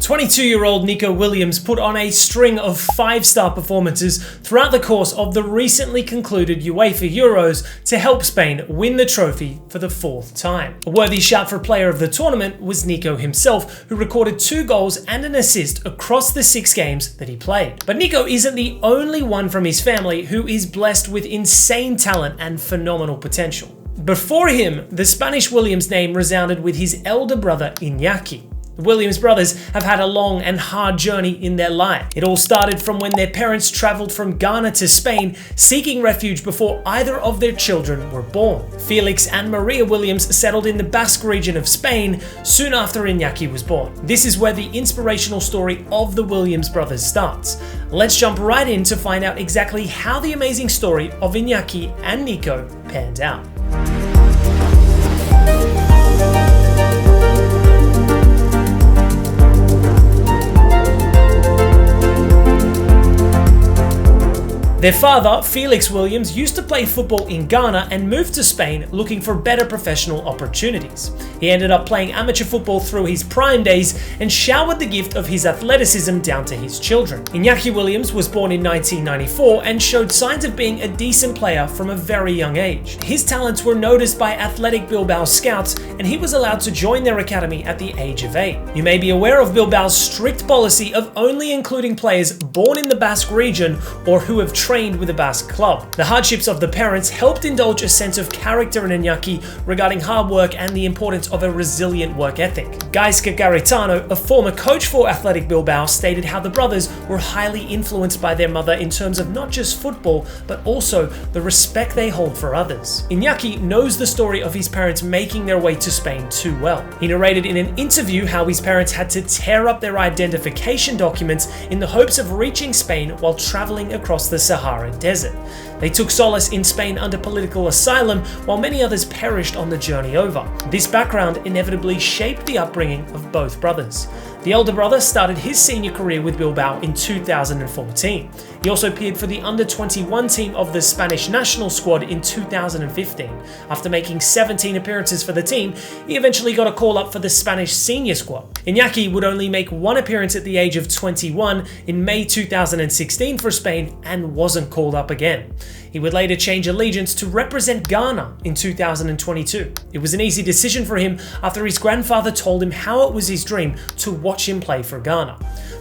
22-year-old Nico Williams put on a string of 5-star performances throughout the course of the recently concluded UEFA Euros to help Spain win the trophy for the 4th time. A worthy shout for player of the tournament was Nico himself, who recorded 2 goals and an assist across the 6 games that he played. But Nico isn't the only one from his family who is blessed with insane talent and phenomenal potential. Before him, the Spanish Williams name resounded with his elder brother Inaki. The Williams brothers have had a long and hard journey in their life. It all started from when their parents traveled from Ghana to Spain, seeking refuge before either of their children were born. Felix and Maria Williams settled in the Basque region of Spain soon after Inaki was born. This is where the inspirational story of the Williams brothers starts. Let's jump right in to find out exactly how the amazing story of Inaki and Nico panned out. Their father, Felix Williams, used to play football in Ghana and moved to Spain looking for better professional opportunities. He ended up playing amateur football through his prime days and showered the gift of his athleticism down to his children. Inaki Williams was born in 1994 and showed signs of being a decent player from a very young age. His talents were noticed by Athletic Bilbao scouts and he was allowed to join their academy at the age of 8. You may be aware of Bilbao's strict policy of only including players born in the Basque region or who have trained with a Basque club. The hardships of the parents helped indulge a sense of character in Inaki regarding hard work and the importance of a resilient work ethic. Gaizka Garitano, a former coach for Athletic Bilbao, stated how the brothers were highly influenced by their mother in terms of not just football, but also the respect they hold for others. Inaki knows the story of his parents making their way to Spain too well. He narrated in an interview how his parents had to tear up their identification documents in the hopes of reaching Spain while traveling across the Sahara Desert. They took solace in Spain under political asylum, while many others perished on the journey over. This background inevitably shaped the upbringing of both brothers. The elder brother started his senior career with Bilbao in 2014. He also appeared for the under-21 team of the Spanish national squad in 2015. After making 17 appearances for the team, he eventually got a call up for the Spanish senior squad. Inaki would only make 1 appearance at the age of 21 in May 2016 for Spain and wasn't called up again. He would later change allegiance to represent Ghana in 2022. It was an easy decision for him after his grandfather told him how it was his dream to watch him play for Ghana.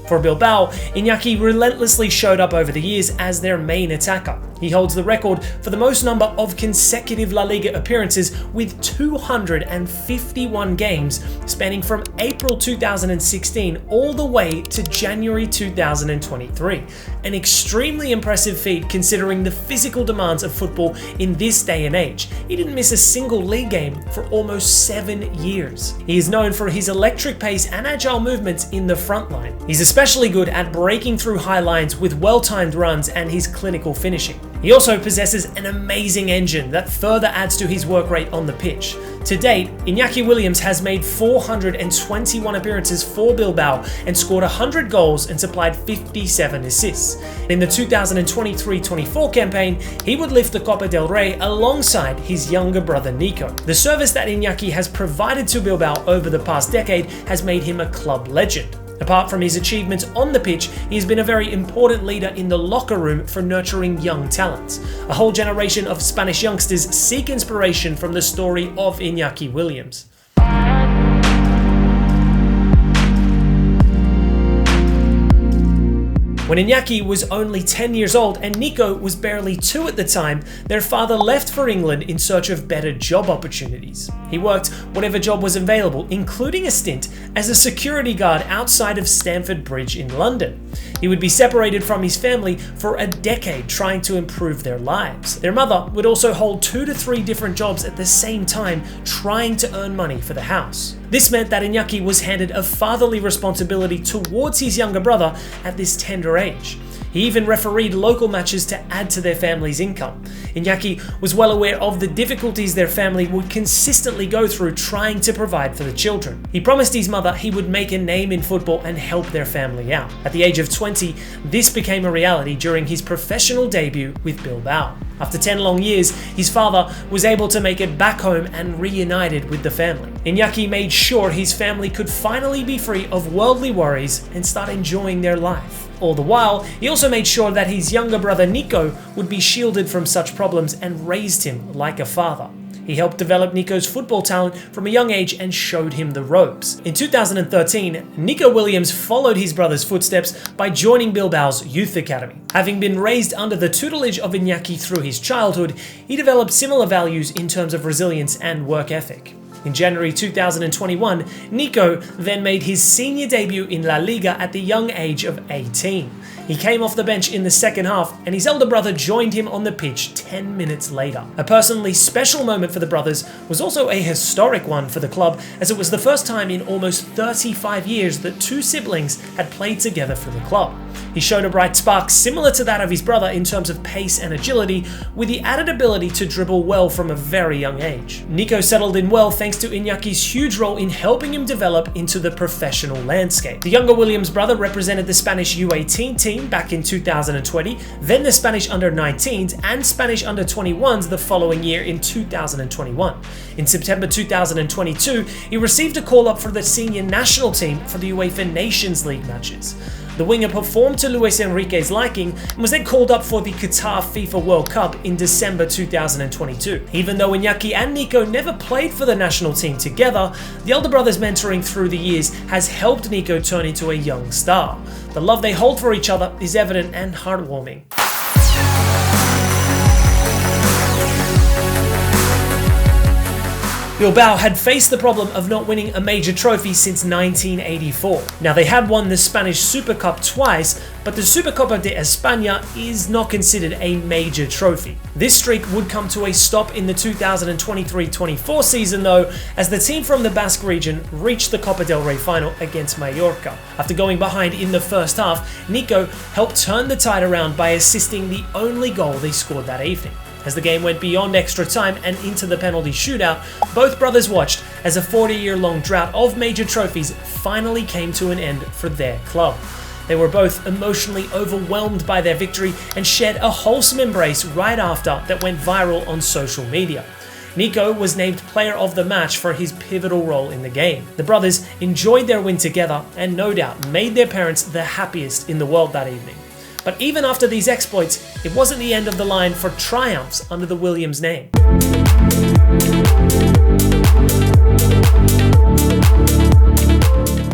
For Bilbao, Inaki relentlessly showed up over the years as their main attacker. He holds the record for the most number of consecutive La Liga appearances with 251 games spanning from April 2016 all the way to January 2023. An extremely impressive feat considering the physical demands of football in this day and age. He didn't miss a single league game for almost 7 years. He is known for his electric pace and agile movements in the front line. He's especially good at breaking through high lines with well-timed runs and his clinical finishing. He also possesses an amazing engine that further adds to his work rate on the pitch. To date, Inaki Williams has made 421 appearances for Bilbao and scored 100 goals and supplied 57 assists. In the 2023-24 campaign, he would lift the Copa del Rey alongside his younger brother Nico. The service that Inaki has provided to Bilbao over the past decade has made him a club legend. Apart from his achievements on the pitch, he has been a very important leader in the locker room for nurturing young talents. A whole generation of Spanish youngsters seek inspiration from the story of Inaki Williams. When Inaki was only 10 years old and Nico was barely 2 at the time, their father left for England in search of better job opportunities. He worked whatever job was available, including a stint as a security guard outside of Stamford Bridge in London. He would be separated from his family for a decade trying to improve their lives. Their mother would also hold 2 to 3 different jobs at the same time, trying to earn money for the house. This meant that Inaki was handed a fatherly responsibility towards his younger brother at this tender age. He even refereed local matches to add to their family's income. Inaki was well aware of the difficulties their family would consistently go through trying to provide for the children. He promised his mother he would make a name in football and help their family out. At the age of 20, this became a reality during his professional debut with Bilbao. After 10 long years, his father was able to make it back home and reunited with the family. Inaki made sure his family could finally be free of worldly worries and start enjoying their life. All the while, he also made sure that his younger brother Nico would be shielded from such problems and raised him like a father. He helped develop Nico's football talent from a young age and showed him the ropes. In 2013, Nico Williams followed his brother's footsteps by joining Bilbao's youth academy. Having been raised under the tutelage of Inaki through his childhood, he developed similar values in terms of resilience and work ethic. In January 2021, Nico then made his senior debut in La Liga at the young age of 18. He came off the bench in the second half, and his elder brother joined him on the pitch 10 minutes later. A personally special moment for the brothers was also a historic one for the club, as it was the first time in almost 35 years that two siblings had played together for the club. He showed a bright spark similar to that of his brother in terms of pace and agility, with the added ability to dribble well from a very young age. Nico settled in well thanks to Inaki's huge role in helping him develop into the professional landscape. The younger Williams brother represented the Spanish U18 team back in 2020, then the Spanish under-19s and Spanish under-21s the following year in 2021. In September 2022, he received a call-up for the senior national team for the UEFA Nations League matches. The winger performed to Luis Enrique's liking and was then called up for the Qatar FIFA World Cup in December 2022. Even though Inaki and Nico never played for the national team together, the elder brothers' mentoring through the years has helped Nico turn into a young star. The love they hold for each other is evident and heartwarming. Bilbao had faced the problem of not winning a major trophy since 1984. Now, they had won the Spanish Super Cup twice, but the Supercopa de España is not considered a major trophy. This streak would come to a stop in the 2023-24 season though, as the team from the Basque region reached the Copa del Rey final against Mallorca. After going behind in the first half, Nico helped turn the tide around by assisting the only goal they scored that evening. As the game went beyond extra time and into the penalty shootout, both brothers watched as a 40-year-long drought of major trophies finally came to an end for their club. They were both emotionally overwhelmed by their victory and shared a wholesome embrace right after that went viral on social media. Nico was named player of the match for his pivotal role in the game. The brothers enjoyed their win together and no doubt made their parents the happiest in the world that evening. But even after these exploits, it wasn't the end of the line for triumphs under the Williams name.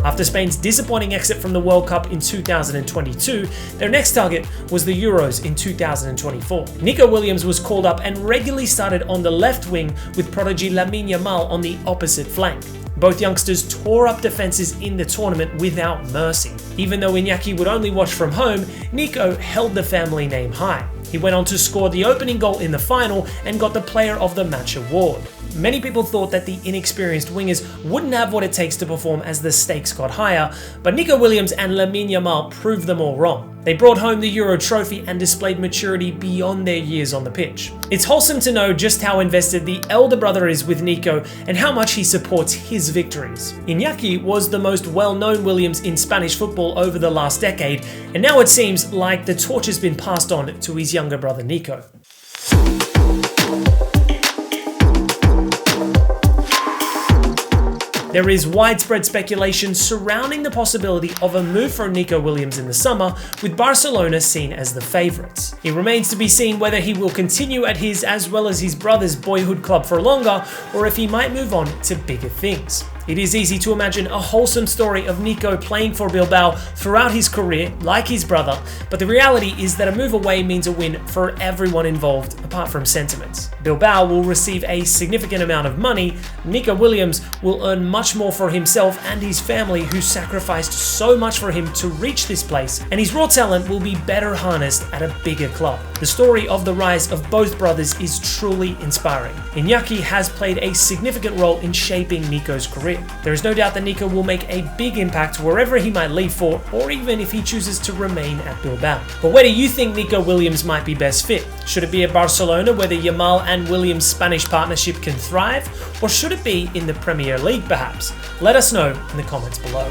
After Spain's disappointing exit from the World Cup in 2022, their next target was the Euros in 2024. Nico Williams was called up and regularly started on the left wing with prodigy Lamine Yamal on the opposite flank. Both youngsters tore up defenses in the tournament without mercy. Even though Inaki would only watch from home, Nico held the family name high. He went on to score the opening goal in the final and got the Player of the Match award. Many people thought that the inexperienced wingers wouldn't have what it takes to perform as the stakes got higher, but Nico Williams and Lamine Yamal proved them all wrong. They brought home the Euro trophy and displayed maturity beyond their years on the pitch. It's wholesome to know just how invested the elder brother is with Nico and how much he supports his victories. Inaki was the most well-known Williams in Spanish football over the last decade, and now it seems like the torch has been passed on to his younger brother Nico. There is widespread speculation surrounding the possibility of a move for Nico Williams in the summer, with Barcelona seen as the favourites. It remains to be seen whether he will continue at his as well as his brother's boyhood club for longer, or if he might move on to bigger things. It is easy to imagine a wholesome story of Nico playing for Bilbao throughout his career, like his brother, but the reality is that a move away means a win for everyone involved, apart from sentiments. Bilbao will receive a significant amount of money. Nico Williams will earn much more for himself and his family, who sacrificed so much for him to reach this place, and his raw talent will be better harnessed at a bigger club. The story of the rise of both brothers is truly inspiring. Inaki has played a significant role in shaping Nico's career. There is no doubt that Nico will make a big impact wherever he might leave for, or even if he chooses to remain at Bilbao. But where do you think Nico Williams might be best fit? Should it be at Barcelona, where the Yamal and Williams Spanish partnership can thrive? Or should it be in the Premier League perhaps? Let us know in the comments below.